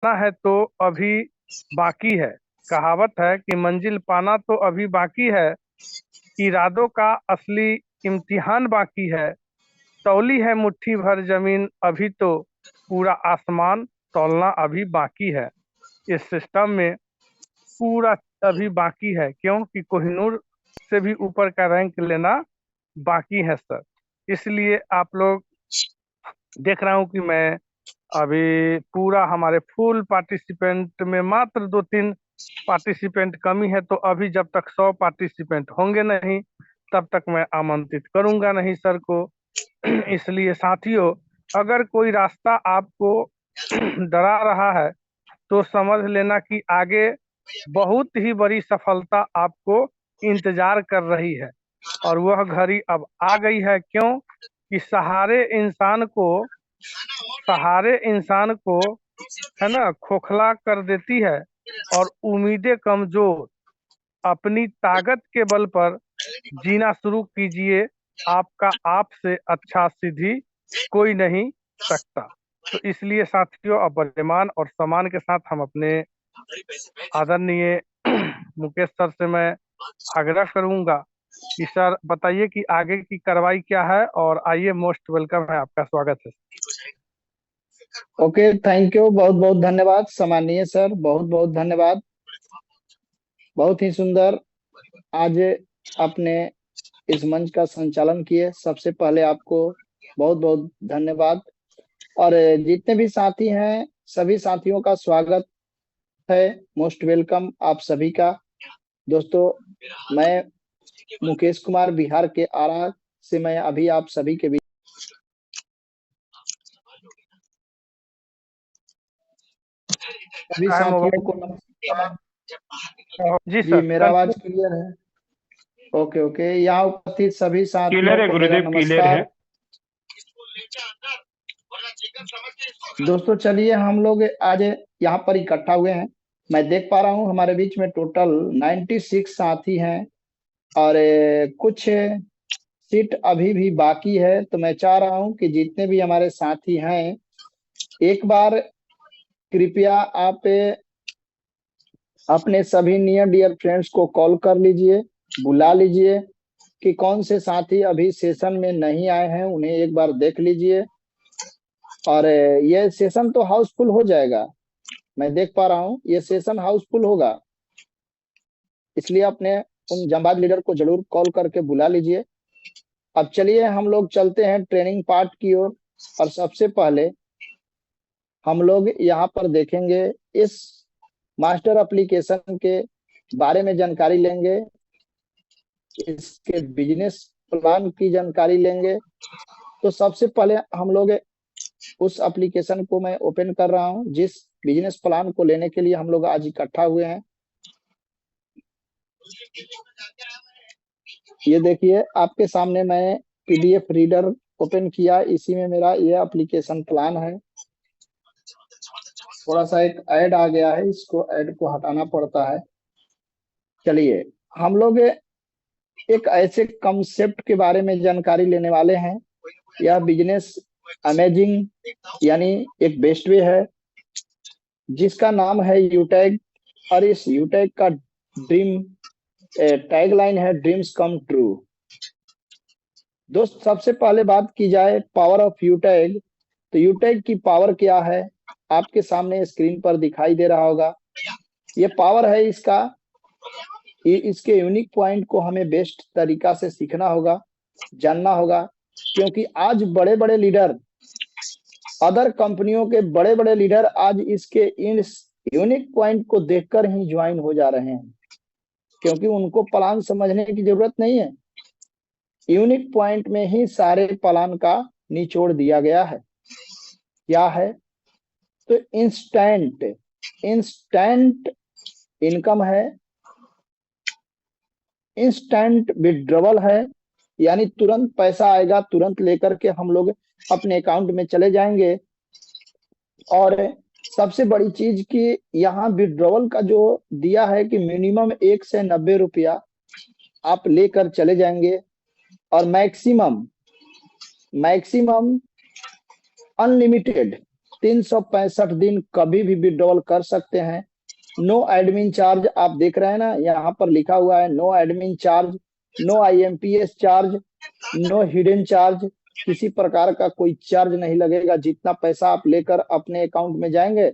पाना है तो अभी बाकी है। कहावत है कि मंजिल पाना तो अभी बाकी है, इरादों का असली इम्तिहान बाकी है। तौली है मुट्ठी भर जमीन अभी तो, पूरा आसमान तौलना अभी बाकी है। इस सिस्टम में पूरा अभी बाकी है, क्योंकि कोहिनूर से भी ऊपर का रैंक लेना बाकी है सर। इसलिए आप लोग देख रहा हूँ कि मैं अभी पूरा हमारे फुल पार्टिसिपेंट में मात्र 2-3 पार्टिसिपेंट कमी है, तो अभी जब तक 100 पार्टिसिपेंट होंगे नहीं तब तक मैं आमंत्रित करूंगा नहीं सर को। इसलिए साथियों, अगर कोई रास्ता आपको डरा रहा है तो समझ लेना कि आगे बहुत ही बड़ी सफलता आपको इंतजार कर रही है, और वह घड़ी अब आ गई है। क्यों कि सहारे इंसान को है ना खोखला कर देती है, और उम्मीदें कमजोर। अपनी ताकत के बल पर जीना शुरू कीजिए, आपका आपसे अच्छा सीधी कोई नहीं सकता। तो इसलिए साथियों, अब बलिमान और सम्मान के साथ हम अपने आदरणीय मुकेश सर से मैं आग्रह करूंगा कि सर बताइए कि आगे की कार्रवाई क्या है, और आइए, मोस्ट वेलकम है, आपका स्वागत है। ओके, थैंक यू, बहुत बहुत धन्यवाद सम्माननीय सर, बहुत बहुत धन्यवाद। बहुत ही सुंदर आज आपने इस मंच का संचालन किए, सबसे पहले आपको बहुत बहुत धन्यवाद। और जितने भी साथी हैं सभी साथियों का स्वागत है, मोस्ट वेलकम आप सभी का। दोस्तों, मैं मुकेश कुमार बिहार के आरा से मैं अभी आप सभी के बीच सभी साथियों को नमस्कार। जी जी, सर, मेरा आवाज क्लियर है? ओके ओके, यहाँ उपस्थित सभी साथियों को मेरा नमस्कार। दोस्तों, चलिए हम लोग आज यहाँ पर इकट्ठा हुए हैं। मैं देख पा रहा हूँ हमारे बीच में टोटल 96 साथी हैं, और कुछ सीट अभी भी बाकी है। तो मैं चाह रहा हूँ कि जितने भी हमारे साथी हैं, एक बार कृपया आप अपने सभी नियर डियर फ्रेंड्स को कॉल कर लीजिए, बुला लीजिए कि कौन से साथी अभी सेशन में नहीं आए हैं, उन्हें एक बार देख लीजिए। और ये सेशन तो हाउसफुल हो जाएगा, मैं देख पा रहा हूँ ये सेशन हाउसफुल होगा, इसलिए अपने उन जांबाज लीडर को जरूर कॉल करके बुला लीजिए। अब चलिए हम लोग चलते हैं ट्रेनिंग पार्ट की ओर। और सबसे पहले हम लोग यहाँ पर देखेंगे, इस मास्टर एप्लीकेशन के बारे में जानकारी लेंगे, इसके बिजनेस प्लान की जानकारी लेंगे। तो सबसे पहले हम लोग उस एप्लीकेशन को मैं ओपन कर रहा हूं, जिस बिजनेस प्लान को लेने के लिए हम लोग आज इकट्ठा हुए हैं। ये देखिए, आपके सामने मैं पीडीएफ रीडर ओपन किया, इसी में मेरा ये एप्लीकेशन प्लान है। थोड़ा सा एक ऐड आ गया है, इसको ऐड को हटाना पड़ता है। चलिए, हम लोग एक ऐसे कंसेप्ट के बारे में जानकारी लेने वाले हैं। यह बिजनेस अमेजिंग यानी एक बेस्ट वे है, जिसका नाम है यूटैग। और इस यूटैग का ड्रीम टैगलाइन है ड्रीम्स कम ट्रू। दोस्त, सबसे पहले बात की जाए पावर ऑफ यूटैग, तो यूटैग की पावर क्या है, आपके सामने स्क्रीन पर दिखाई दे रहा होगा। ये पावर है इसका, इसके यूनिक पॉइंट को हमें बेस्ट तरीका से सीखना होगा, जानना होगा। क्योंकि आज बड़े बड़े लीडर, अदर कंपनियों के बड़े बड़े लीडर आज इसके इन यूनिक पॉइंट को देखकर ही ज्वाइन हो जा रहे हैं, क्योंकि उनको प्लान समझने की जरूरत नहीं है, यूनिक पॉइंट में ही सारे प्लान का निचोड़ दिया गया है। क्या है? तो इंस्टेंट इनकम है, इंस्टेंट विड्रॉवल है, यानी तुरंत पैसा आएगा, तुरंत लेकर के हम लोग अपने अकाउंट में चले जाएंगे। और सबसे बड़ी चीज कि यहाँ विड्रॉवल का जो दिया है कि मिनिमम 1 से 90 रुपया आप लेकर चले जाएंगे, और मैक्सिमम अनलिमिटेड 365 दिन कभी भी विड्रॉल कर सकते हैं। नो एडमिन चार्ज, आप देख रहे हैं ना, यहाँ पर लिखा हुआ है no admin charge, no IMPS charge, no hidden charge. किसी प्रकार का कोई चार्ज नहीं लगेगा। जितना पैसा आप लेकर अपने अकाउंट में जाएंगे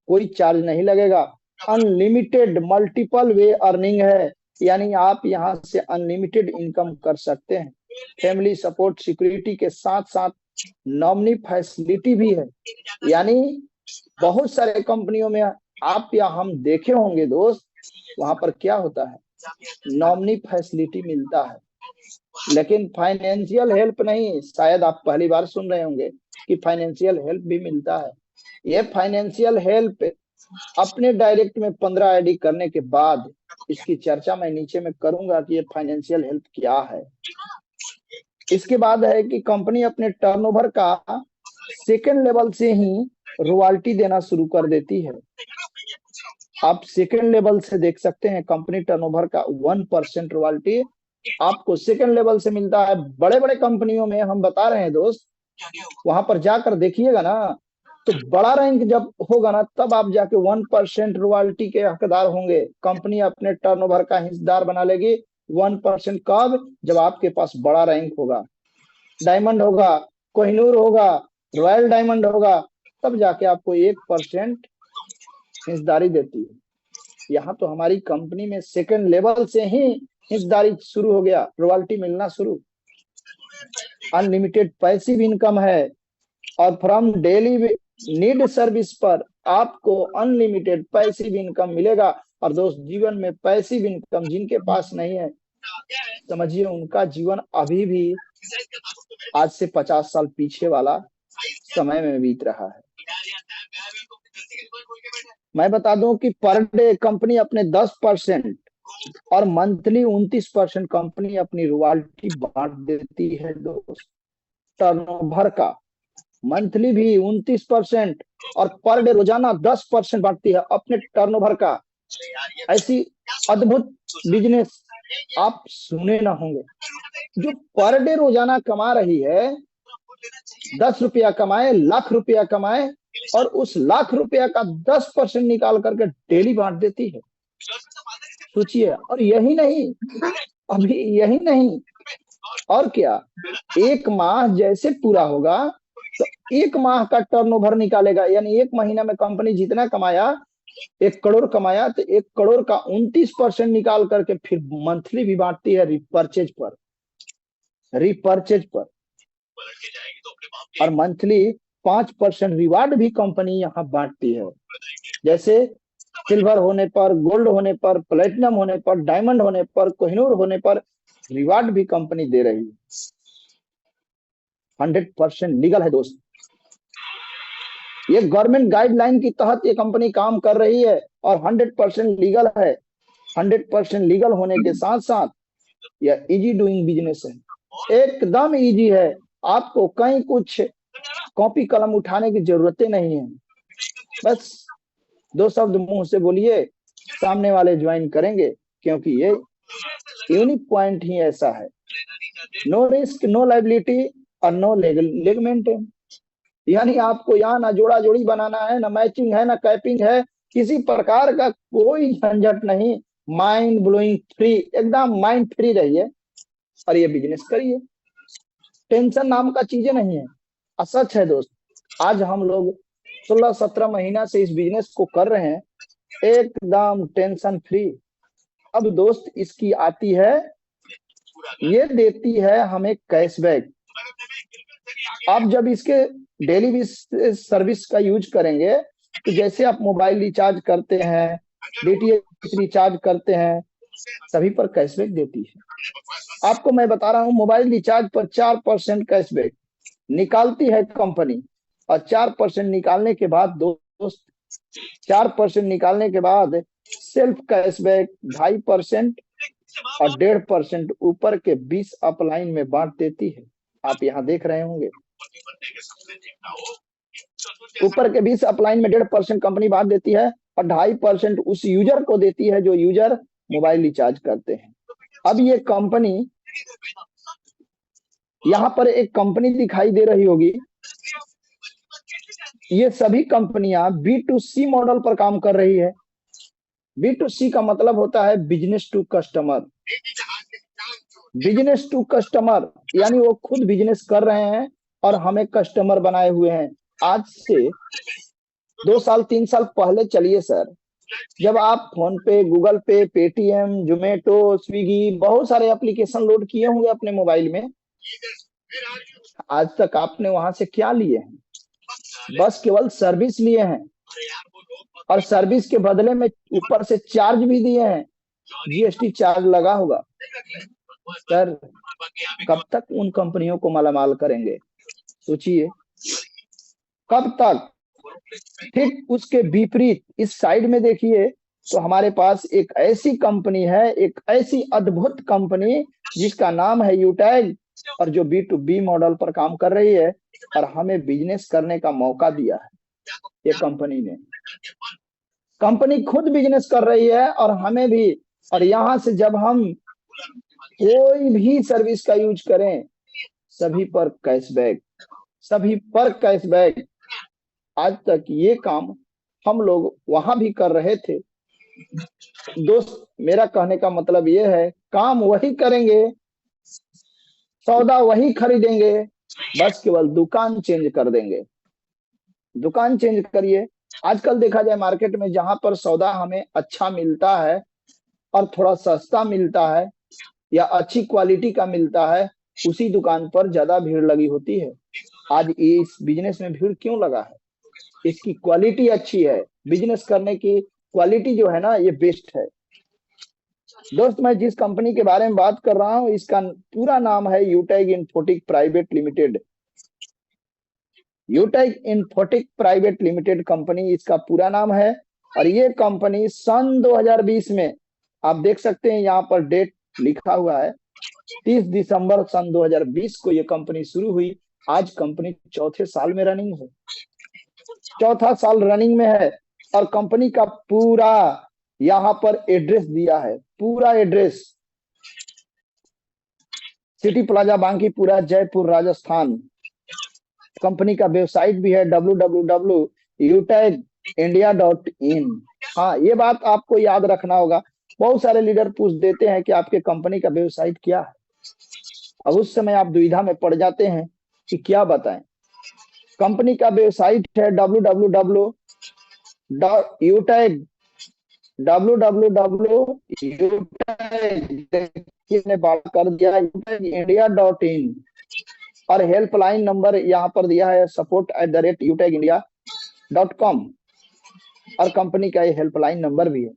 कोई चार्ज नहीं लगेगा। अनलिमिटेड मल्टीपल वे अर्निंग है, यानी आप यहाँ से अनलिमिटेड इनकम कर सकते हैं। फैमिली सपोर्ट सिक्योरिटी के साथ साथ नॉमिनी फैसिलिटी भी है, यानी बहुत सारे कंपनियों में आप या हम देखे होंगे दोस्त, वहां पर क्या होता है, नॉमिनी फैसिलिटी मिलता है, लेकिन फाइनेंशियल हेल्प नहीं। शायद आप पहली बार सुन रहे होंगे कि फाइनेंशियल हेल्प भी मिलता है। ये फाइनेंशियल हेल्प अपने डायरेक्ट में 15 ID करने के बाद इसकी चर्चा मैं नीचे में करूंगा कि ये फाइनेंशियल हेल्प क्या है। इसके बाद है कि कंपनी अपने टर्नओवर का सेकेंड लेवल से ही रॉयल्टी देना शुरू कर देती है। आप सेकेंड लेवल से देख सकते हैं कंपनी टर्नओवर का 1% रॉयल्टी आपको सेकेंड लेवल से मिलता है। बड़े बड़े कंपनियों में हम बता रहे हैं दोस्त, वहां पर जाकर देखिएगा ना, तो बड़ा रैंक जब होगा ना तब आप जाके 1% रॉयल्टी के हकदार होंगे। कंपनी अपने टर्नओवर का हिस्सेदार बना लेगी 1%। कब? जब आपके पास बड़ा रैंक होगा, डायमंड होगा, कोहिनूर होगा, रॉयल डायमंड होगा, तब जाके आपको 1% हिस्सेदारी देती है। यहाँ तो हमारी कंपनी में सेकेंड लेवल से ही हिस्सेदारी शुरू हो गया, रॉयल्टी मिलना शुरू। अनलिमिटेड पैसिव इनकम है, और फ्रॉम डेली नीड सर्विस पर आपको अनलिमिटेड पैसिव इनकम मिलेगा। और दोस्त, जीवन में पैसिव इनकम जिनके पास नहीं है, समझिए उनका जीवन अभी भी आज से 50 साल पीछे वाला समय में बीत रहा है। मैं बता दूं कि पर डे कंपनी अपने 10% और मंथली 29% कंपनी अपनी रॉयल्टी बांट देती है दोस्त। टर्नओवर का मंथली भी 29% और पर डे रोजाना 10% बांटती है अपने टर्नओवर का। ऐसी अद्भुत बिजनेस आप सुने ना होंगे। जो पर डे रोजाना कमा रही है, 10 रुपया कमाए, लाख रुपया कमाए, और उस लाख रुपया का 10% निकाल करके डेली बांट देती है। सोचिए। और यही नहीं, अभी यही नहीं, और क्या, एक माह जैसे पूरा होगा तो 1 माह का टर्नओवर निकालेगा, यानी 1 महीना में कंपनी जितना कमाया, 1 करोड़ कमाया, तो 1 करोड़ का 29% निकाल करके फिर मंथली भी बांटती है रिपर्चेज पर। और मंथली 5% रिवार्ड भी कंपनी यहाँ बांटती है। जैसे सिल्वर होने पर, गोल्ड होने पर, प्लेटिनम होने पर, डायमंड होने पर, कोहिनूर होने पर रिवार्ड भी कंपनी दे रही है। 100% लीगल है दोस्त। ये गवर्नमेंट गाइडलाइन की तहत ये कंपनी काम कर रही है और 100% लीगल है। 100% लीगल होने के साथ साथ यह इजी डूइंग बिजनेस है, एकदम इजी है। आपको कहीं कुछ कॉपी कलम उठाने की जरूरत नहीं है। बस 2 शब्द मुंह से बोलिए, सामने वाले ज्वाइन करेंगे, क्योंकि ये यूनिक पॉइंट ही ऐसा है। नो रिस्क, नो लाइबिलिटी और नो लिगमेंट। यानी आपको यहाँ ना जोड़ा जोड़ी बनाना है, ना मैचिंग है, ना कैपिंग है, किसी प्रकार का कोई झंझट नहीं। माइंड ब्लोइंग फ्री, एकदम माइंड फ्री रहिए और ये बिजनेस करिए। टेंशन नाम का चीजें नहीं है। सच है दोस्त, आज हम लोग 16-17 महीना से इस बिजनेस को कर रहे हैं, एकदम टेंशन फ्री। अब दोस्त इसकी आती है, ये देती है हमें कैशबैक। आप जब इसके डेली सर्विस का यूज करेंगे, तो जैसे आप मोबाइल रिचार्ज करते हैं, DTH रिचार्ज करते हैं, सभी पर कैशबैक देती है। आपको मैं बता रहा हूँ, मोबाइल रिचार्ज पर 4% कैशबैक निकालती है कंपनी। और 4% निकालने के बाद दोस्त, 4% निकालने के बाद सेल्फ कैशबैक 2.5% और 1.5% ऊपर के 20 अपलाइन में बांट देती है। आप यहाँ देख रहे होंगे, ऊपर के 20 अपलाइन में 1.5% कंपनी बांट देती है और 2.5% उस यूजर को देती है जो यूजर मोबाइल रिचार्ज करते हैं। अब ये कंपनी, यहाँ पर एक कंपनी दिखाई दे रही होगी, ये सभी कंपनियां B2C मॉडल पर काम कर रही है। B2C का मतलब होता है business to customer. Business to customer यानी वो खुद बिजनेस कर रहे हैं और हमें कस्टमर बनाए हुए हैं। आज से 2 साल 3 साल पहले चलिए सर, जब आप फोन पे, गूगल पे, पेटीएम, जोमेटो, स्विगी, बहुत सारे एप्लीकेशन लोड किए होंगे अपने मोबाइल में, आज तक आपने वहां से क्या लिए हैं? बस केवल सर्विस लिए हैं, और सर्विस के बदले में ऊपर से चार्ज भी दिए हैं, GST चार्ज लगा होगा। सर कब तक उन कंपनियों को मालामाल करेंगे? सोचिए कब तक। ठीक उसके विपरीत इस साइड में देखिए तो हमारे पास एक ऐसी कंपनी है, एक ऐसी अद्भुत कंपनी जिसका नाम है यूटैग, और जो B2B मॉडल पर काम कर रही है और हमें बिजनेस करने का मौका दिया है। ये कंपनी ने, कंपनी खुद बिजनेस कर रही है और हमें भी। और यहाँ से जब हम कोई भी सर्विस का यूज करें, सभी पर कैशबैक, सभी पर कैशबैक। आज तक ये काम हम लोग वहां भी कर रहे थे। दोस्त मेरा कहने का मतलब ये है, काम वही करेंगे, सौदा वही खरीदेंगे, बस केवल दुकान चेंज कर देंगे। दुकान चेंज करिए। आजकल देखा जाए मार्केट में जहां पर सौदा हमें अच्छा मिलता है और थोड़ा सस्ता मिलता है या अच्छी क्वालिटी का मिलता है, उसी दुकान पर ज्यादा भीड़ लगी होती है। आज इस बिजनेस में भीड़ क्यों लगा है? इसकी क्वालिटी अच्छी है, बिजनेस करने की क्वालिटी जो है ना, ये बेस्ट है। दोस्त मैं जिस कंपनी के बारे में बात कर रहा हूँ, इसका पूरा नाम है Utag infotech private limited. Utag infotech private limited company इसका पूरा नाम है। और ये कंपनी सन 2020 में, आप देख सकते हैं यहाँ पर डेट लिखा हुआ है, 30 दिसंबर सन 2020 को ये कंपनी शुरू हुई। आज कंपनी चौथे साल में रनिंग है, चौथा साल रनिंग में है। और कंपनी का पूरा यहाँ पर एड्रेस दिया है, पूरा address city plaza Bankipura, Jaipur, Rajasthan. Company का वेबसाइट भी है www.utagindia.in। हाँ, ये बात आपको याद रखना होगा। बहुत सारे लीडर पूछ देते हैं कि आपके कंपनी का वेबसाइट क्या है। अब उस समय आप दुविधा में पड़ जाते हैं कि क्या बताएं। कंपनी का वेबसाइट है www.utagindia.in। और हेल्पलाइन नंबर यहाँ पर दिया है support@utagindia.com। और कंपनी का ये हेल्पलाइन नंबर भी है।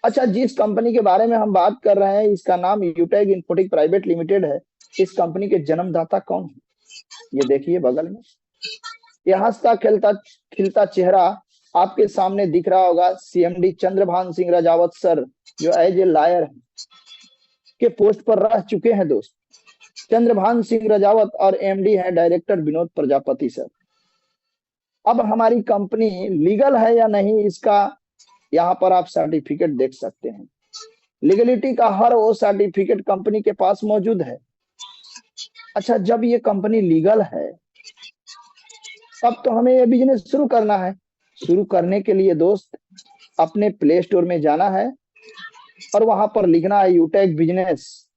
अच्छा, जिस कंपनी के बारे में हम बात कर रहे हैं, इसका नाम यूटैग इन्फोटेक प्राइवेट लिमिटेड है। इस कंपनी के जन्मदाता कौन है? ये देखिए बगल में, ये हंसता खेलता खिलता चेहरा आपके सामने दिख रहा होगा, CMD चंद्रभान सिंह राजावत सर, जो एज ए लॉयर के पोस्ट पर रह चुके हैं। दोस्त चंद्रभान सिंह राजावत और MD है डायरेक्टर विनोद प्रजापति सर। अब हमारी कंपनी लीगल है या नहीं, इसका यहाँ पर आप सर्टिफिकेट देख सकते हैं। लीगलिटी का हर वो सर्टिफिकेट कंपनी के पास मौजूद है। अच्छा, जब ये कंपनी लीगल है तब तो हमें ये बिजनेस शुरू करना है। शुरू करने के लिए दोस्त अपने प्ले स्टोर में जाना है और वहां पर लिखना है यूटैग बिजनेस,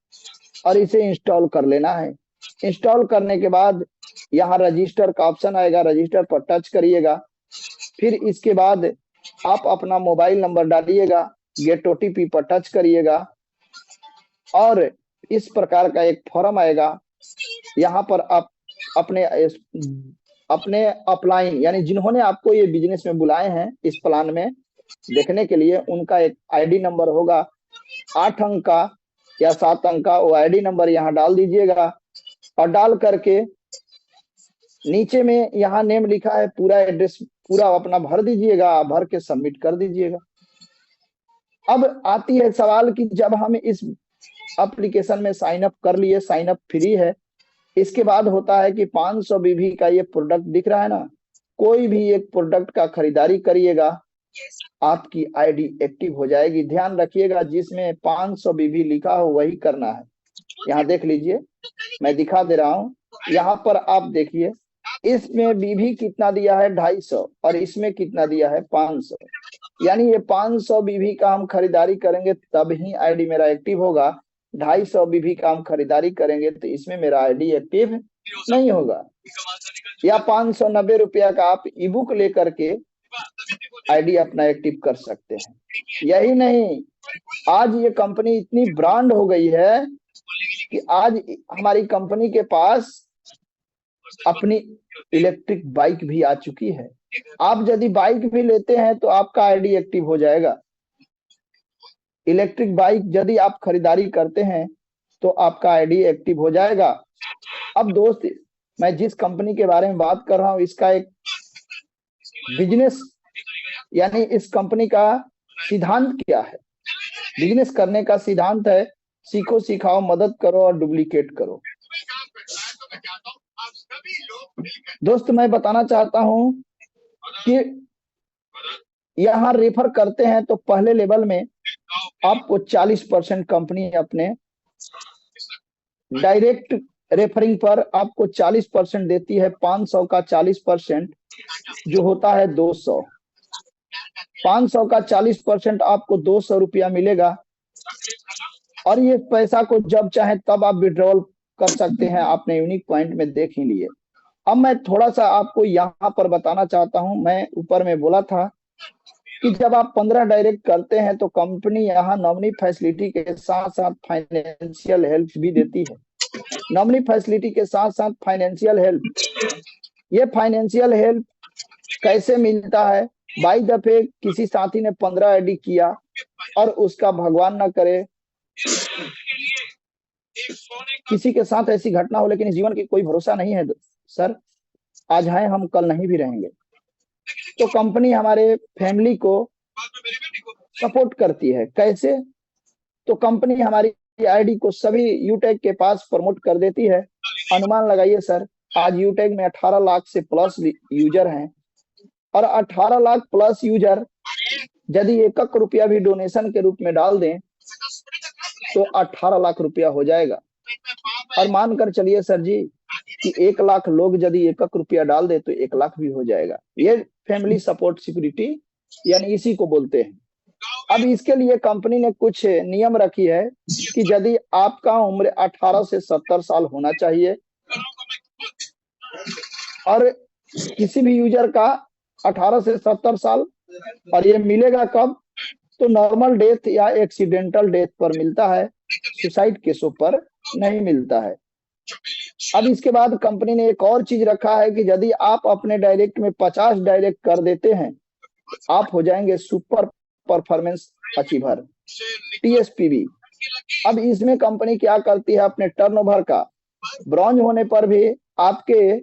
और इसे इंस्टॉल कर लेना है। इंस्टॉल करने के बाद यहाँ रजिस्टर का ऑप्शन आएगा, रजिस्टर पर टच करिएगा। फिर इसके बाद आप अपना मोबाइल नंबर डालिएगा, गेट OTP पर टच करिएगा और इस प्रकार का एक फॉर्म आएगा। यहाँ पर आप अपने अपलाइन, यानी जिन्होंने आपको ये बिजनेस में बुलाए हैं इस प्लान में देखने के लिए, उनका एक ID नंबर होगा 8 अंक का या 7 अंक का। वो ID नंबर यहाँ डाल दीजिएगा और डाल करके नीचे में यहाँ नेम लिखा है, पूरा एड्रेस पूरा अपना भर दीजिएगा, भर के सबमिट कर दीजिएगा। अब आती है सवाल कि जब हम इस एप्लीकेशन में साइन अप कर लिए, साइन अप फ्री है, इसके बाद होता है कि 500 BV का ये प्रोडक्ट दिख रहा है ना, कोई भी एक प्रोडक्ट का खरीदारी करिएगा, आपकी ID एक्टिव हो जाएगी। ध्यान रखिएगा, जिसमें 500 BV लिखा हो वही करना है। यहाँ देख लीजिए, मैं दिखा दे रहा हूँ। यहाँ पर आप देखिए, इसमें बीबी कितना दिया है 250 और इसमें कितना दिया है 500, यानी ये 500 बीबी का हम खरीदारी करेंगे तब ही आईडी मेरा एक्टिव होगा। 250 बीबी का हम खरीदारी करेंगे तो इसमें मेरा आईडी एक्टिव नहीं होगा। या 590 रुपया का आप ई बुक लेकर के आईडी अपना एक्टिव कर सकते हैं। यही नहीं, आज ये कंपनी इतनी ब्रांड हो गई है कि आज हमारी कंपनी के पास अपनी इलेक्ट्रिक बाइक भी आ चुकी है। आप यदि बाइक भी लेते हैं तो आपका आईडी एक्टिव हो जाएगा। इलेक्ट्रिक बाइक यदि आप खरीदारी करते हैं तो आपका आईडी एक्टिव हो जाएगा। अब दोस्त, मैं जिस कंपनी के बारे में बात कर रहा हूं इसका एक बिजनेस, यानी इस कंपनी का सिद्धांत क्या है? बिजनेस करने का सिद्धांत है सीखो, सिखाओ, मदद करो और डुप्लीकेट करो। दोस्त, मैं बताना चाहता हूं कि यहाँ रेफर करते हैं तो पहले लेवल में आपको 40% कंपनी अपने डायरेक्ट रेफरिंग पर आपको 40% देती है। 500 का 40% जो होता है 200। 500 का 40% आपको 200 रुपया मिलेगा और ये पैसा को जब चाहे तब आप विड्रॉल कर सकते हैं। आपने यूनिक पॉइंट में देख ही लिए। अब मैं थोड़ा सा आपको यहाँ पर बताना चाहता हूँ। मैं ऊपर में बोला था कि जब आप 15 डायरेक्ट करते हैं तो कंपनी यहाँ नॉमिनी फैसिलिटी के साथ साथ फाइनेंशियल हेल्प भी देती है। नॉमिनी फैसिलिटी के साथ साथ फाइनेंशियल हेल्प। ये फाइनेंशियल हेल्प कैसे मिलता है? बाई दफे किसी साथी ने 15 आईडी किया और उसका भगवान ना करे किसी के साथ ऐसी घटना हो, लेकिन जीवन की कोई भरोसा नहीं है सर, आज हैं हम कल नहीं भी रहेंगे। तो कंपनी हमारे फैमिली को सपोर्ट करती है। कैसे? तो कंपनी हमारी आईडी को सभी यूटेक के पास प्रमोट कर देती है। अनुमान लगाइए सर, आज यूटेक में 18 लाख से प्लस यूजर हैं और 18 लाख प्लस यूजर यदि 1 रुपया भी डोनेशन के रूप में डाल दें तो 18 लाख रुपया हो जाएगा। और मानकर चलिए सर जी कि 1 लाख लोग यदि 1 रुपया डाल दे तो 1 लाख भी हो जाएगा। ये फैमिली सपोर्ट सिक्योरिटी यानी इसी को बोलते हैं। अब इसके लिए कंपनी ने कुछ नियम रखी है कि यदि आपका उम्र 18 से 70 साल होना चाहिए और किसी भी यूजर का 18 से 70 साल, और ये मिलेगा कब? तो नॉर्मल डेथ या एक्सीडेंटल डेथ पर मिलता है, सुसाइड केसों पर नहीं मिलता है। अब इसके बाद कंपनी ने एक और चीज रखा है कि यदि आप अपने डायरेक्ट में 50 डायरेक्ट कर देते हैं, आप हो जाएंगे सुपर परफॉर्मेंस अचीवर, TSPV। अब इसमें कंपनी क्या करती है? अपने टर्नओवर का ब्रॉन्ज होने पर भी आपके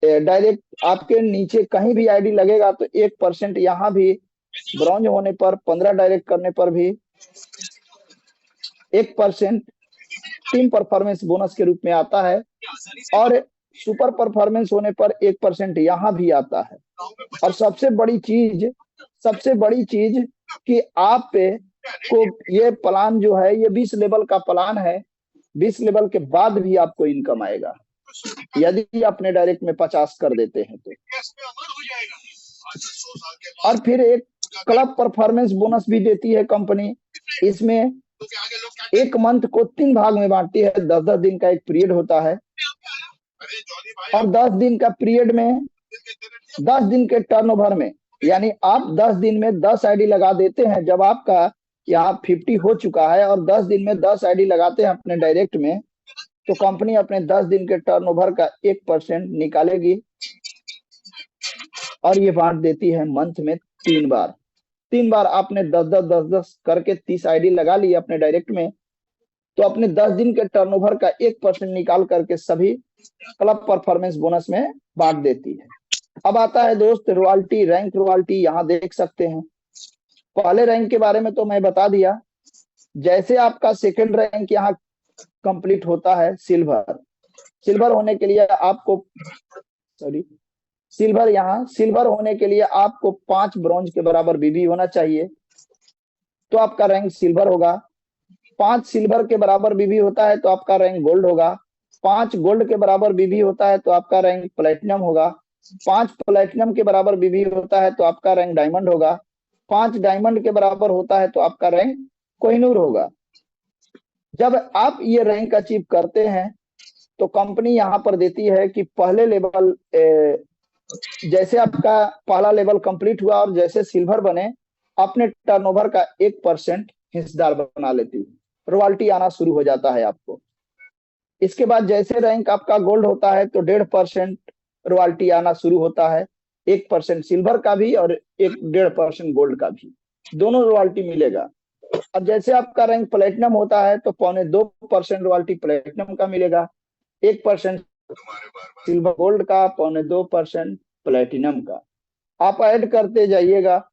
डायरेक्ट आपके नीचे कहीं भी आईडी लगेगा तो 1% यहाँ भी, ब्रॉन्ज होने पर 15 डायरेक्ट करने पर भी 1% टीम परफॉर्मेंस बोनस के रूप में आता है और सुपर परफॉर्मेंस होने पर 1% यहाँ भी आता है। और सबसे बड़ी चीज कि आप को ये प्लान जो है ये 20 लेवल का प्लान है। 20 लेवल के बाद भी आपको इनकम आएगा यदि अपने डायरेक्ट में 50 कर देते हैं तो। और फिर एक क्लब परफॉर्मेंस बोनस भी देती है कंपनी। इसमें एक मंथ को 3 भाग में बांटती है। 10-10 दिन का एक पीरियड होता है और 10 दिन का पीरियड में 10 दिन के टर्नओवर में, यानी आप 10 दिन में 10 आईडी लगा देते हैं। जब आपका यहाँ 50 हो चुका है और 10 दिन में 10 आईडी लगाते हैं अपने डायरेक्ट में, तो कंपनी अपने 10 दिन के टर्नओवर का 1% निकालेगी और ये बांट देती है मंथ में 3 बार। 3 बार आपने 10-10 करके 30 आईडी लगा ली अपने डायरेक्ट में, तो अपने 10 दिन के टर्नओवर का 1% निकाल करके सभी क्लब परफॉर्मेंस बोनस में बांट देती है। अब आता है दोस्त रॉयल्टी, रैंक रॉयल्टी। यहाँ देख सकते हैं पहले रैंक के बारे में तो मैं बता दिया। जैसे आपका सेकंड रैंक यहाँ कंप्लीट होता है सिल्वर होने के लिए आपको सिल्वर होने के लिए आपको 5 ब्रॉन्ज के बराबर बीबी होना चाहिए तो आपका रैंक सिल्वर होगा। 5 सिल्वर के बराबर बीबी होता है तो आपका रैंक गोल्ड होगा। 5 गोल्ड के बराबर बीबी होता है तो आपका रैंक प्लेटिनम होगा। 5 प्लेटिनम के बराबर बीबी होता है तो आपका रैंक डायमंड होगा। 5 डायमंड के बराबर होता है तो आपका रैंक कोहिनूर होगा। जब आप ये रैंक अचीव करते हैं तो कंपनी यहाँ पर देती है कि पहले लेवल, जैसे आपका पहला लेवल कंप्लीट हुआ और जैसे सिल्वर बने, अपने टर्नओवर का 1% हिस्सेदार बना लेती है, रॉयल्टी आना शुरू हो जाता है आपको। इसके बाद जैसे रैंक आपका गोल्ड होता है तो 1.5% रॉयल्टी आना शुरू होता है, 1% सिल्वर का भी और 1.5% गोल्ड का भी, दोनों रॉयल्टी मिलेगा। अब जैसे आपका रैंक प्लेटिनम होता है तो 2.25% रॉयल्टी प्लेटिनम का मिलेगा, 1% सिल्वर गोल्ड का, 2.25% प्लेटिनम का। आप ऐड करते जाइएगा।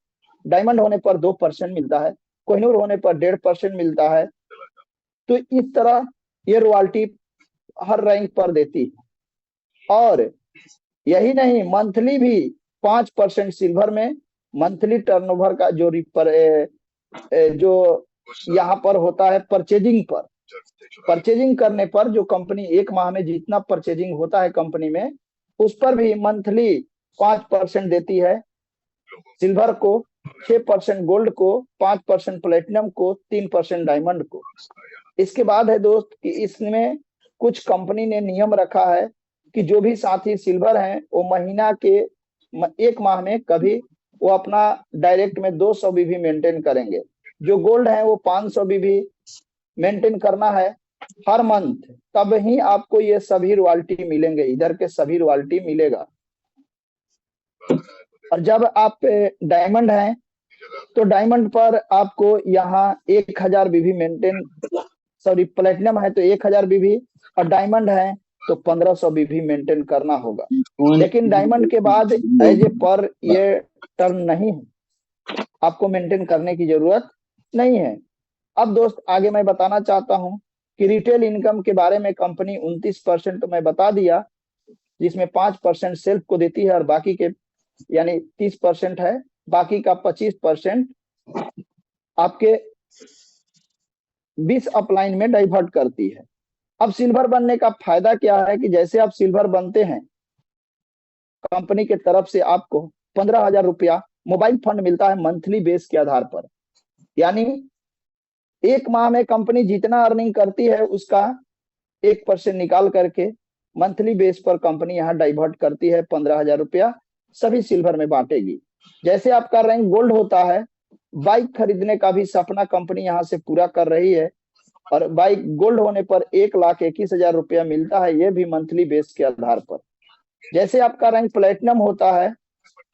डायमंड होने पर 2% मिलता है, कोहिनूर होने पर 1.5% मिलता है। तो इस तरह ये रॉयल्टी हर रैंक पर देती है। और यही नहीं, मंथली भी 5% सिल्वर में मंथली टर्नओवर का जो यहाँ पर होता है परचेजिंग करने पर, जो कंपनी एक माह में जितना परचेजिंग होता है कंपनी में, उस पर भी मंथली 5% देती है सिल्वर को, 6% गोल्ड को, 5% प्लेटिनम को, 3% डायमंड को। इसके बाद है दोस्त कि इसमें कुछ कंपनी ने नियम रखा है कि जो भी साथी सिल्वर हैं वो महीना के एक माह में कभी वो अपना डायरेक्ट में 200 बीबी मेंटेन करेंगे। जो गोल्ड है वो 500 बीबी मेंटेन करना है हर मंथ, तब ही आपको ये सभी रॉयल्टी मिलेंगे, इधर के सभी रॉयल्टी मिलेगा। और जब आप डायमंड हैं तो डायमंड पर आपको यहाँ 1000 बीबी मेंटेन, सॉरी प्लेटिनम है तो 1000 बीबी, और डायमंड है तो 1500 बीबी मेंटेन करना होगा। लेकिन डायमंड के बाद एज ए पर ये टर्न नहीं है, आपको मेंटेन करने की जरूरत नहीं है। अब दोस्त आगे मैं बताना चाहता हूं कि रिटेल इनकम के बारे में कंपनी 29% तो मैं बता दिया, जिसमें 5% सेल्फ को देती है और बाकी के यानी 30% है, बाकी का 25% आपके 20 अपलाइन में डाइवर्ट करती है। अब सिल्वर बनने का फायदा क्या है कि जैसे आप सिल्वर बनते हैं, कंपनी के तरफ से आपको 15,000 रुपया मोबाइल फंड मिलता है मंथली बेस के आधार पर। यानी एक माह में कंपनी जितना अर्निंग करती है उसका 1% निकाल करके मंथली बेस पर कंपनी यहाँ डाइवर्ट करती है 15,000 रुपया, सभी सिल्वर में बांटेगी। जैसे आपका रैंक गोल्ड होता है, बाइक खरीदने का भी सपना कंपनी यहाँ से पूरा कर रही है, और बाइक गोल्ड होने पर 1,21,000 रुपया मिलता है, ये भी मंथली बेस के आधार पर। जैसे आपका रैंक प्लेटिनम होता है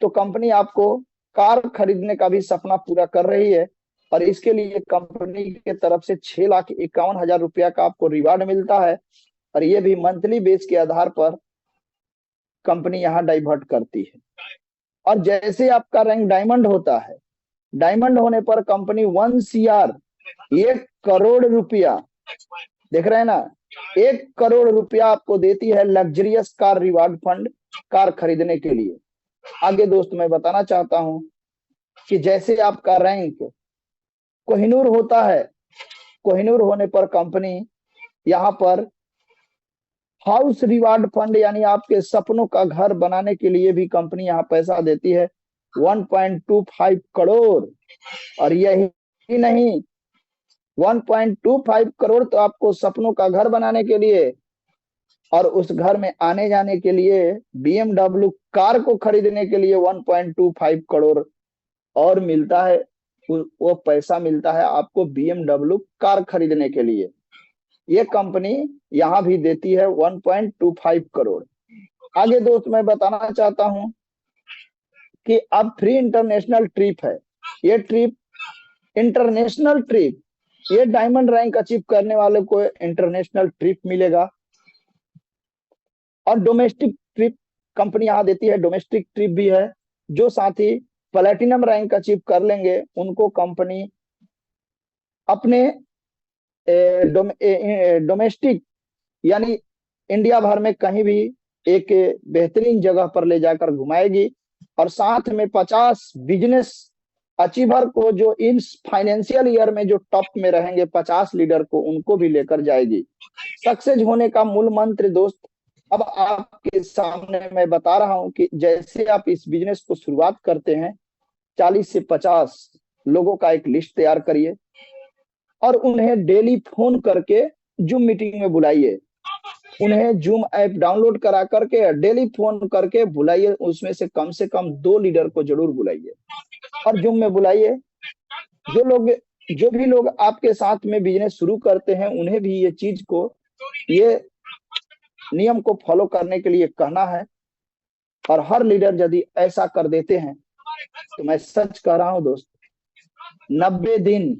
तो कंपनी आपको कार खरीदने का भी सपना पूरा कर रही है, और इसके लिए कंपनी के तरफ से 6,51,000 रुपया का आपको रिवार्ड मिलता है, और ये भी मंथली बेस के आधार पर कंपनी यहाँ डाइवर्ट करती है। और जैसे आपका रैंक डायमंड होता है, डायमंड होने पर कंपनी 1 CR 1 करोड़ रुपया, देख रहे हैं ना, 1 करोड़ रुपया आपको देती है luxurious car reward fund, car खरीदने के लिए। आगे दोस्त मैं बताना चाहता हूं कि जैसे आपका रैंक कोहिनूर होता है, कोहिनूर होने पर कंपनी यहाँ पर हाउस रिवार्ड फंड यानी आपके सपनों का घर बनाने के लिए भी कंपनी यहाँ पैसा देती है 1.25 करोड़। और यही नहीं, 1.25 करोड़ तो आपको सपनों का घर बनाने के लिए और उस घर में आने जाने के लिए, BMW कार को खरीदने के लिए 1.25 करोड़ और मिलता है, वो पैसा मिलता है आपको BMW कार खरीदने के लिए। ये कंपनी यहाँ भी देती है 1.25 करोड़। आगे दोस्त मैं बताना चाहता हूं कि अब फ्री इंटरनेशनल ट्रिप है। ये ट्रिप इंटरनेशनल ट्रिप, ये डायमंड रैंक अचीव करने वाले को इंटरनेशनल ट्रिप मिलेगा। और डोमेस्टिक ट्रिप कंपनी यहाँ देती है, डोमेस्टिक ट्रिप भी है। जो साथी प्लेटिनम रैंक अचीव कर लेंगे उनको कंपनी अपने डोमेस्टिक यानी इंडिया भर में कहीं भी एक बेहतरीन जगह पर ले जाकर घुमाएगी, और साथ में 50 बिजनेस अचीवर को जो इन फाइनेंशियल ईयर में जो टॉप में रहेंगे 50 लीडर को, उनको भी लेकर जाएगी। सक्सेस होने का मूल मंत्र दोस्त अब आपके सामने मैं बता रहा हूं कि जैसे आप इस बिजनेस को शुरुआत करते हैं, 40 से 50 लोगों का एक लिस्ट तैयार करिए और उन्हें डेली फोन करके जूम मीटिंग में बुलाइए। उन्हें जूम ऐप डाउनलोड करा करके डेली फोन करके बुलाइए। उसमें से कम 2 लीडर को जरूर बुलाइए और जूम में बुलाइए। जो भी लोग आपके साथ में बिजनेस शुरू करते हैं, उन्हें भी ये नियम को फॉलो करने के लिए कहना है। और हर लीडर यदि ऐसा कर देते हैं तो मैं सच कह रहा हूं दोस्त, 90 दिन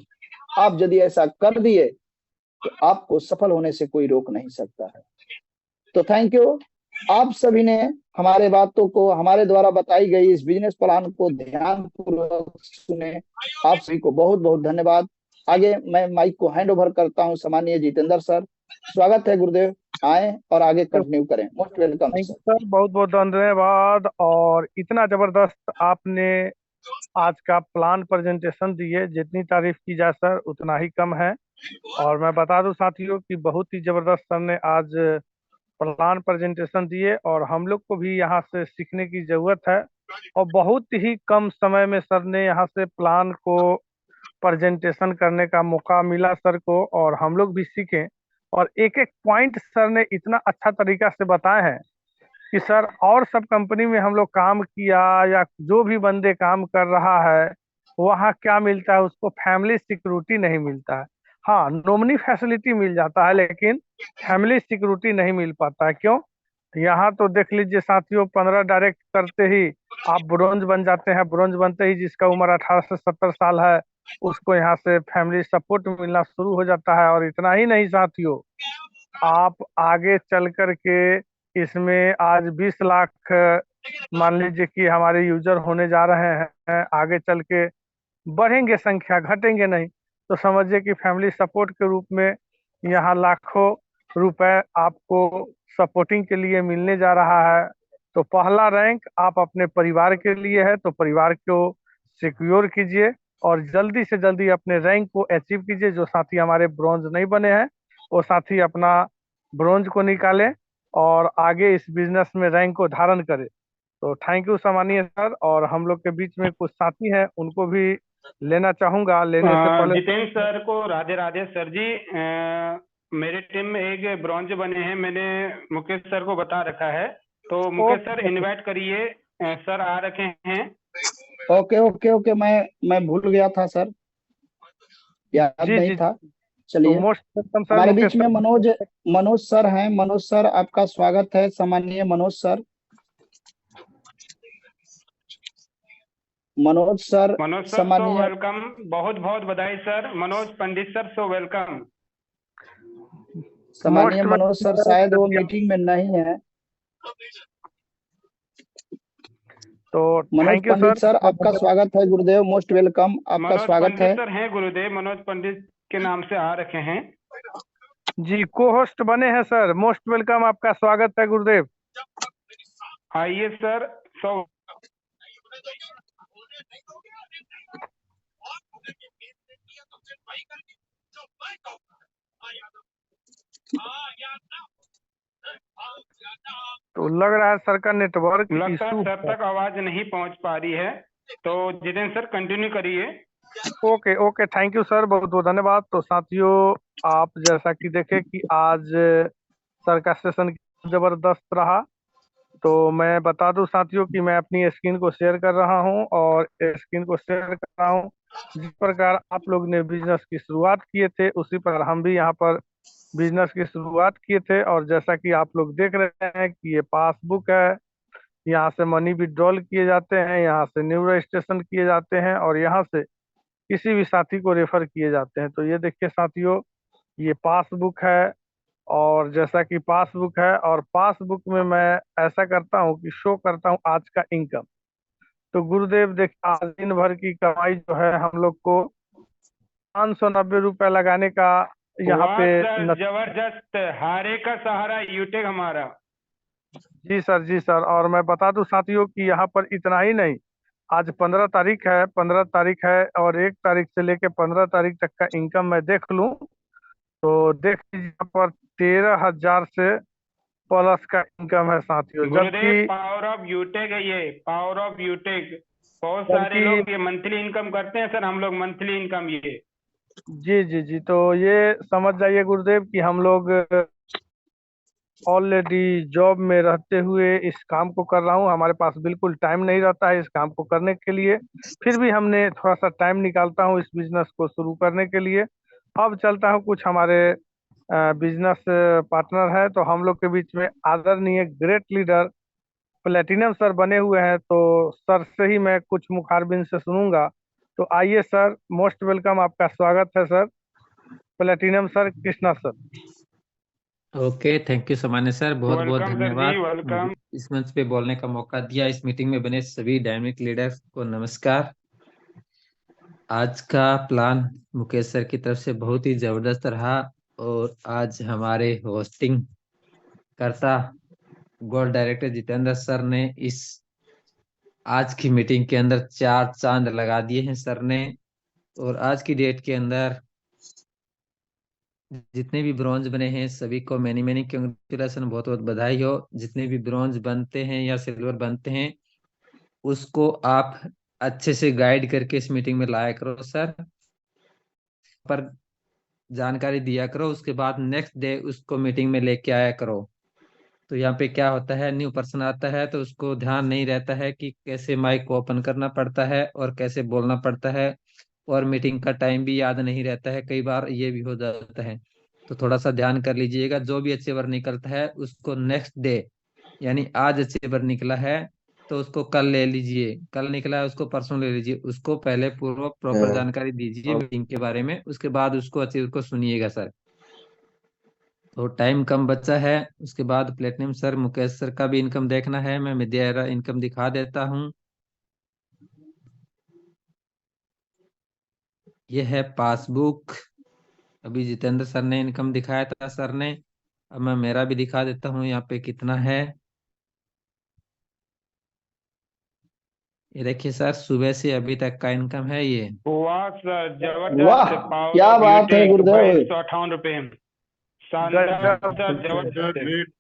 आप यदि ऐसा कर दिए तो आपको सफल होने से कोई रोक नहीं सकता है। तो थैंक यू, आप सभी ने हमारे बातों को, हमारे द्वारा बताई गई इस बिजनेस प्लान को ध्यानपूर्वक सुने। आप सभी को बहुत बहुत धन्यवाद। आगे मैं माइक को हैंड ओवर करता हूं सम्मानीय जितेंद्र सर। स्वागत है गुरुदेव, आए और आगे कंटिन्यू करें। Most welcome thank sir. You sir, बहुत बहुत धन्यवाद। और इतना जबरदस्त आपने आज का प्लान प्रेजेंटेशन दिए, जितनी तारीफ की जाए सर उतना ही कम है। और मैं बता दूं साथियों कि बहुत ही जबरदस्त सर ने आज प्लान प्रेजेंटेशन दिए और हम लोग को भी यहाँ से सीखने की जरूरत है। और बहुत ही कम समय में सर ने यहाँ से प्लान को प्रेजेंटेशन करने का मौका मिला सर को, और हम लोग भी सीखें। और एक एक पॉइंट सर ने इतना अच्छा तरीका से बताए हैं कि सर और सब कंपनी में हम लोग काम किया या जो भी बंदे काम कर रहा है वहाँ क्या मिलता है, उसको फैमिली सिक्योरिटी नहीं मिलता है। हाँ, नॉमिनी फैसिलिटी मिल जाता है लेकिन फैमिली सिक्योरिटी नहीं मिल पाता है। क्यों? यहाँ तो देख लीजिए साथियों, 15 डायरेक्ट करते ही आप ब्रोंज बन जाते हैं। ब्रोंज बनते ही जिसका उम्र 18 से 70 साल है उसको यहाँ से फैमिली सपोर्ट मिलना शुरू हो जाता है। और इतना ही नहीं साथियों, आप आगे चल कर के इसमें आज 20 लाख मान लीजिए कि हमारे यूजर होने जा रहे हैं, आगे चल के बढ़ेंगे, संख्या घटेंगे नहीं। तो समझिए कि फैमिली सपोर्ट के रूप में यहाँ लाखों रुपए आपको सपोर्टिंग के लिए मिलने जा रहा है। तो पहला रैंक आप अपने परिवार के लिए है, तो परिवार को सिक्योर कीजिए और जल्दी से जल्दी अपने रैंक को अचीव कीजिए। जो साथी हमारे ब्रॉन्ज नहीं बने हैं वो साथी अपना ब्रॉन्ज को निकालें और आगे इस बिजनेस में रैंक को धारण करें। तो थैंक यू सामान्य सर। और हम लोग के बीच में कुछ साथी हैं, उनको भी लेना चाहूंगा। लेने से पहले जितेंद्र सर को राधे राधे सर जी। मेरे टीम में एक ब्रॉन्ज बने हैं, मैंने मुकेश सर को बता रखा है, तो मुकेश सर इनवाइट करिए। सर आ रखे हैं। ओके ओके ओके, मैं भूल गया था सर, याद जी नहीं जी, था। तो चलिए, मोस्ट वेलकम सर हमारे मुकेश बीच में सर। मनोज सर हैं। मनोज सर, आपका स्वागत है सम्मानीय Manoj sir. Manoj sir Manoj sir so सम्मानीय वेलकम, बहुत बहुत बधाई sir. Manoj Pandit sir so welcome. Most Manoj sir welcome शायद वो सर। मीटिंग में नहीं है। तो Manoj thank you Pandit sir. Sir, आपका स्वागत है गुरुदेव, मोस्ट वेलकम, आपका मनोज स्वागत है। पंडित सर हैं गुरुदेव, मनोज पंडित के नाम से आ रखे हैं। जी, को होस्ट बने हैं सर, मोस्ट वेलकम, आपका स्वागत है गुरुदेव। आइए सर। सो तो लग रहा है सर का नेटवर्क लगता है इशू सर है। तक आवाज नहीं पहुंच पा रही है, तो जितेंद्र सर कंटिन्यू करिए। Okay okay, thank you sir, बहुत बहुत धन्यवाद। तो साथियों, आप जैसा कि देखे कि आज सर का सेशन जबरदस्त रहा। तो मैं बता दूं साथियों कि मैं अपनी स्क्रीन को शेयर कर रहा हूं और स्क्रीन को शेयर कर रहा हूं। जिस प्रकार आप लोग ने बिजनेस की शुरुआत किए थे उसी पर हम भी यहाँ पर बिजनेस की शुरुआत किए थे। और जैसा कि आप लोग देख रहे हैं कि ये पासबुक है, यहाँ से मनी विड्रॉल किए जाते हैं, यहाँ से न्यू रजिस्ट्रेशन किए जाते हैं और यहाँ से किसी भी साथी को रेफर किए जाते हैं। तो ये देखिए साथियों, ये पासबुक है। और जैसा कि पासबुक है और पासबुक में मैं ऐसा करता हूँ कि शो करता हूँ आज का इनकम। तो गुरुदेव देख, आज दिन भर की कमाई जो है हम लोग को 590 रुपये लगाने का यहाँ वाह पे सर, जबरदस्त। हारे का सहारा यूटेक हमारा। जी सर, जी सर। और मैं बता दूं साथियों कि यहाँ पर इतना ही नहीं, आज 15 तारीख है, 15 तारीख है और 1 तारीख से लेके 15 तारीख तक का इनकम मैं देख लूं तो देख लीजिए यहाँ पर 13,000 से प्लस का इनकम है साथियों। गुरुदेव जबकि पावर ऑफ यूटेक है, ये पावर ऑफ यूटेक। बहुत सारे जबकि लोग ये मंथली इनकम करते हैं सर, हम लोग मंथली इनकम ये। जी जी जी, तो ये समझ जाइए गुरुदेव कि हम लोग ऑलरेडी जॉब में रहते हुए इस काम को कर रहा हूँ। हमारे पास बिल्कुल टाइम नहीं रहता है इस काम को करने के लिए, फिर भी हमने थोड़ा सा टाइम निकालता हूँ इस बिजनेस को शुरू करने के लिए। अब चलता हूँ, कुछ हमारे बिजनेस पार्टनर है, तो हम लोग के बीच में आदरणीय ग्रेट लीडर प्लेटिनम सर बने हुए हैं, तो सर से ही मैं कुछ मुखारबिन से सुनूंगा। तो आइए सर, मोस्ट वेलकम, आपका स्वागत है sir, platinum sir, Krishna sir. Okay, thank you सामान्य सर, बहुत बहुत वेलकम सर जी, धन्यवाद मुझे वेलकम। इस मंच पे बोलने का मौका दिया। इस मीटिंग में बने सभी डायनेमिक लीडर्स को नमस्कार। आज का प्लान मुकेश सर की तरफ से बहुत ही जबरदस्त रहा और आज हमारे होस्टिंग करता गोल्ड डायरेक्टर जितेंद्र सर ने इस आज की मीटिंग के अंदर 4 चांद लगा दिए हैं सर ने। और आज की डेट के अंदर जितने भी ब्रॉन्ज बने हैं सभी को मैनी मैनी कंग्रेचुलेसन, बहुत बहुत बधाई हो। जितने भी ब्रॉन्ज बनते हैं या सिल्वर बनते हैं उसको आप अच्छे से गाइड करके इस मीटिंग में लाया करो सर, पर जानकारी दिया करो। उसके बाद नेक्स्ट डे उसको मीटिंग में लेके आया करो। तो यहाँ पे क्या होता है, न्यू पर्सन आता है तो उसको ध्यान नहीं रहता है कि कैसे माइक को ओपन करना पड़ता है और कैसे बोलना पड़ता है, और मीटिंग का टाइम भी याद नहीं रहता है, कई बार ये भी हो जाता है। तो थोड़ा सा ध्यान कर लीजिएगा। जो भी अच्छे बार निकलता है उसको नेक्स्ट डे, यानी आज अच्छे बार निकला है तो उसको कल ले लीजिए, कल निकला है उसको परसों ले लीजिए। उसको पहले पूर्व प्रॉपर जानकारी दीजिए मीटिंग के बारे में, उसके बाद उसको अच्छे उसको सुनिएगा सर। तो टाइम कम बचा है। उसके बाद प्लेटिनम सर मुकेश सर का भी इनकम देखना है। मैं मेरा इनकम दिखा देता हूँ। ये है पासबुक। अभी जितेंद्र सर ने इनकम दिखाया था सर ने, अब मैं मेरा भी दिखा देता हूँ यहाँ पे कितना है। ये देखिए सर, सुबह से अभी तक का इनकम है ये। वाह सर, वाह, जबरदस्त। पावर क्या ऑफ बात है यूटेक गुरुदेव। 2258 रुपए। शानदार गजब सर, गुरुदेव। जबरदस्त।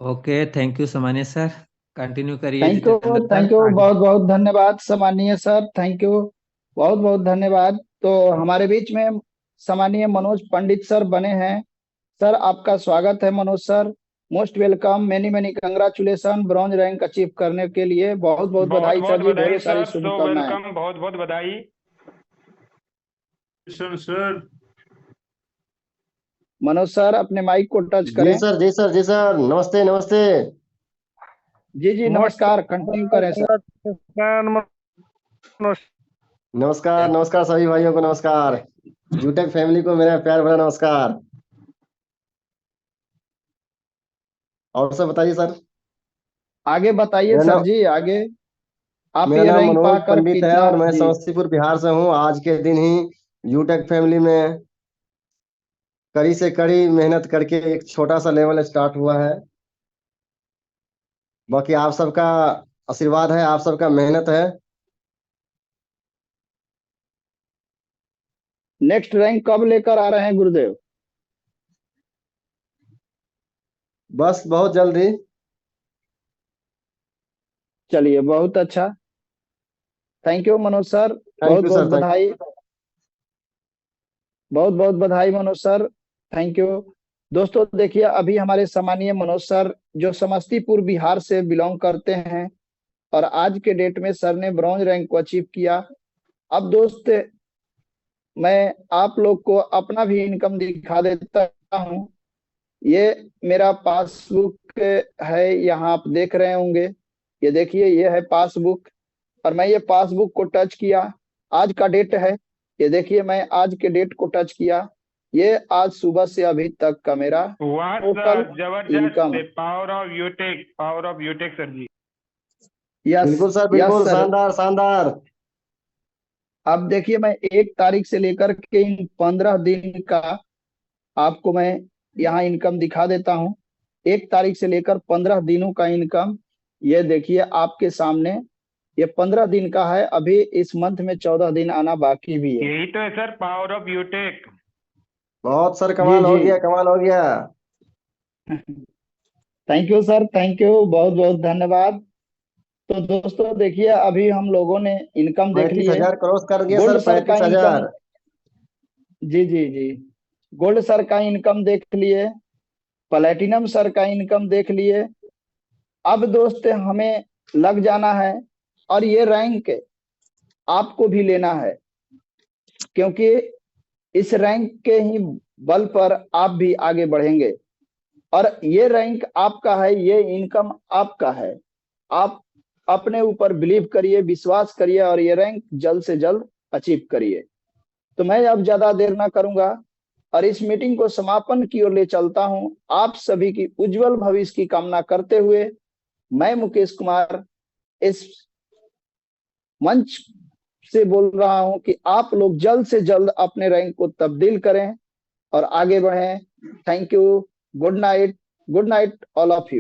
ओके, थैंक यू सामान्य सर। कंटिन्यू करिए thank you, Jitendra thank sir you, आगे। बहुत बहुत धन्यवाद सम्मानीय सर, थैंक यू, बहुत बहुत धन्यवाद। तो हमारे बीच में सम्मानीय मनोज पंडित सर बने हैं। सर आपका स्वागत है Manoj sir, most welcome, many many congratulation bronze rank achieve करने के लिए। बहुत बहुत बहुत बधाई बहुत सर जी, बधाई ढेरों सारी सर, सो शुभकामनाएं। वेलकम, बहुत बहुत बधाई। सर मनोज सर अपने माइक को टच जी करें। सर, जी सर, जी सर, नमस्ते नमस्ते। जी जी मोस्ट नमस्कार, कंटिन्यू करें सर। मनोज। नमस्कार नमस्कार सभी भाइयों को नमस्कार। यूटेक फैमिली को मेरा प्यार भरा नमस्कार। और सब बताइए सर। आगे बताइए मेरा सर नाम जी, आगे आप मेरा ये नाम रैंक मनोज पाकर पंडित है कितना और मैं जी। समस्तीपुर बिहार से हूँ। आज के दिन ही यूटेक फैमिली में कड़ी से कड़ी मेहनत करके एक छोटा सा लेवल स्टार्ट हुआ है। बाकी आप सबका आशीर्वाद है, आप सबका मेहनत है। नेक्स्ट रैंक कब लेकर आ रहे हैं गुरुदेव? बस बहुत जल्दी। चलिए बहुत अच्छा, thank you Manoj sir, thank बहुत यू बहुत सर, थैंक बधाई, बहुत बहुत बधाई मनोज सर, थैंक यू। दोस्तों देखिए, अभी हमारे सम्मानीय मनोज सर जो समस्तीपुर बिहार से बिलोंग करते हैं और आज के डेट में सर ने ब्रॉन्ज रैंक को अचीव किया। अब दोस्त मैं आप लोग को अपना भी इनकम दिखा देता हूँ। ये मेरा पासबुक है, यहाँ आप देख रहे होंगे। ये देखिए, ये है पासबुक और मैं ये पासबुक को टच किया, आज का डेट है। ये देखिए, मैं आज के डेट को टच किया, ये आज सुबह से अभी तक का मेरा वाह टोटल सर, इनकम। जबरदस्त। Power of Utech, power of Utech sir ji. Yes, बिल्कुल सर, यस बिल्कुल सर। शानदार शानदार। अब देखिए, मैं 1 तारीख से लेकर के इन 15 दिन का आपको मैं यहाँ इनकम दिखा देता हूँ। 1 तारीख से लेकर 15 दिनों का इनकम ये देखिए आपके सामने। ये 15 दिन का है, अभी इस मंथ में 14 दिन आना बाकी भी है। यही तो है सर, पावर ऑफ यूटेक। बहुत सर, जी कमाल हो जी। गया, कमाल हो गया। Thank you sir, thank you, बहुत बहुत धन्यवाद। तो दोस्तों देखिए, अभी हम लोगों ने इनकम देख पैंतीस लिए। हजार क्रॉस कर गया गोल्ड सर, सर का 35,000। इनकम, जी जी जी, गोल्ड सर का इनकम देख लिए, प्लेटिनम सर का इनकम देख लिए। अब दोस्त हमें लग जाना है, और ये रैंक आपको भी लेना है, क्योंकि इस रैंक के ही बल पर आप भी आगे बढ़ेंगे। और ये रैंक आपका है, ये इनकम आपका है। आप अपने ऊपर बिलीव करिए, विश्वास करिए, और ये रैंक जल्द से जल्द अचीव करिए। तो मैं अब ज्यादा देर ना करूंगा, और इस मीटिंग को समापन की ओर ले चलता हूं। आप सभी की उज्जवल भविष्य की कामना करते हुए मैं मुकेश कुमार इस मंच से बोल रहा हूं कि आप लोग जल्द से जल्द अपने रैंक को तब्दील करें और आगे बढ़ें। Thank you. Good night, good night all of you.